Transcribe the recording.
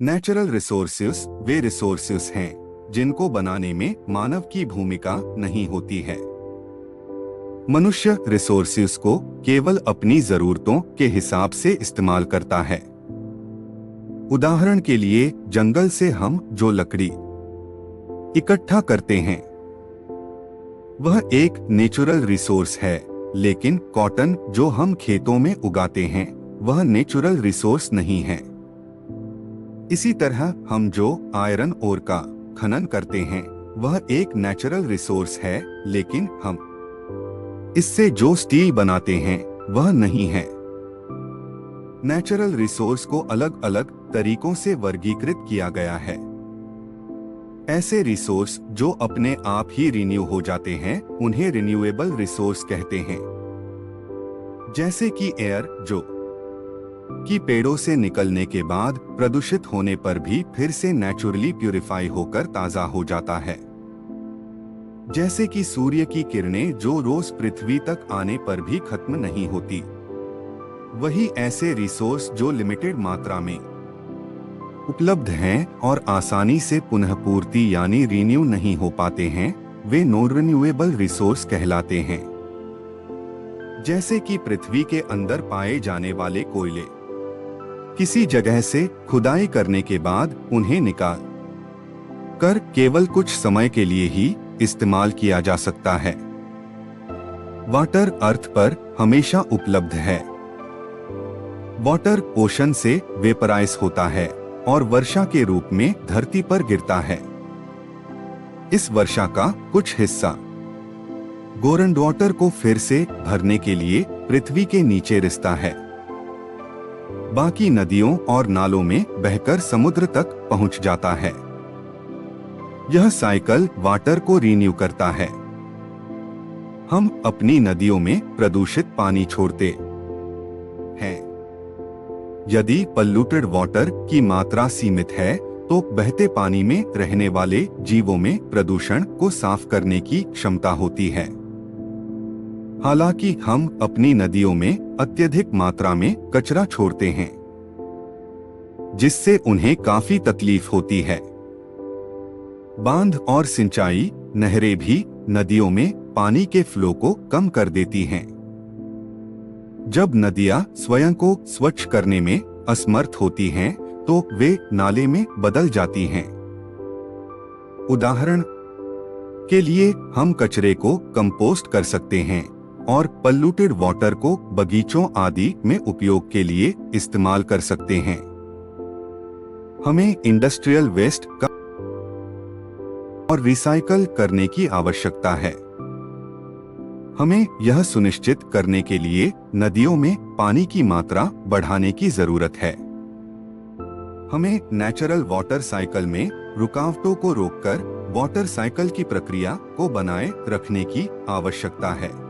Natural resources वे resources हैं जिनको बनाने में मानव की भूमिका नहीं होती है। मनुष्य रिसोर्सेस को केवल अपनी जरूरतों के हिसाब से इस्तेमाल करता है। उदाहरण के लिए जंगल से हम जो लकड़ी इकट्ठा करते हैं वह एक नेचुरल रिसोर्स है, लेकिन कॉटन जो हम खेतों में उगाते हैं वह नेचुरल रिसोर्स नहीं है। इसी तरह हम जो आयरन ओर का खनन करते हैं वह एक नेचुरल रिसोर्स है, लेकिन हम इससे जो स्टील बनाते हैं वह नहीं है। नेचुरल रिसोर्स को अलग अलग तरीकों से वर्गीकृत किया गया है। ऐसे रिसोर्स जो अपने आप ही रिन्यू हो जाते हैं उन्हें रिन्यूएबल रिसोर्स कहते हैं, जैसे कि एयर जो कि पेड़ों से निकलने के बाद प्रदूषित होने पर भी फिर से नेचुरली प्यूरिफाई होकर ताजा हो जाता है, जैसे कि सूर्य की किरणें जो रोज पृथ्वी तक आने पर भी खत्म नहीं होती। वही ऐसे रिसोर्स जो लिमिटेड मात्रा में उपलब्ध हैं और आसानी से पुनः पूर्ति यानी रिन्यू नहीं हो पाते हैं, वे नॉन रिन्यूएबल रिसोर्स कहलाते हैं। जैसे कि पृथ्वी के अंदर पाए जाने वाले कोयले किसी जगह से खुदाई करने के बाद उन्हें निकाल कर केवल कुछ समय के लिए ही इस्तेमाल किया जा सकता है। वाटर अर्थ पर हमेशा उपलब्ध है। वाटर ओशन से वेपराइज होता है और वर्षा के रूप में धरती पर गिरता है। इस वर्षा का कुछ हिस्सा ग्राउंड वाटर को फिर से भरने के लिए पृथ्वी के नीचे रिसता है। बाकी नदियों और नालों में बहकर समुद्र तक पहुंच जाता है। यह साइकिल वाटर को रीन्यू करता है। हम अपनी नदियों में प्रदूषित पानी छोड़ते हैं। यदि पॉल्यूटेड वाटर की मात्रा सीमित है तो बहते पानी में रहने वाले जीवों में प्रदूषण को साफ करने की क्षमता होती है। हालांकि हम अपनी नदियों में अत्यधिक मात्रा में कचरा छोड़ते हैं, जिससे उन्हें काफी तकलीफ होती है। बांध और सिंचाई नहरें भी नदियों में पानी के फ्लो को कम कर देती हैं। जब नदियां स्वयं को स्वच्छ करने में असमर्थ होती हैं, तो वे नाले में बदल जाती हैं। उदाहरण के लिए हम कचरे को कंपोस्ट कर सकते हैं और पॉल्यूटेड वाटर को बगीचों आदि में उपयोग के लिए इस्तेमाल कर सकते हैं। हमें इंडस्ट्रियल वेस्ट का और रिसाइकल करने की आवश्यकता है। हमें यह सुनिश्चित करने के लिए नदियों में पानी की मात्रा बढ़ाने की जरूरत है। हमें नेचुरल वाटर साइकिल में रुकावटों को रोककर वाटर साइकिल की प्रक्रिया को बनाए रखने की आवश्यकता है।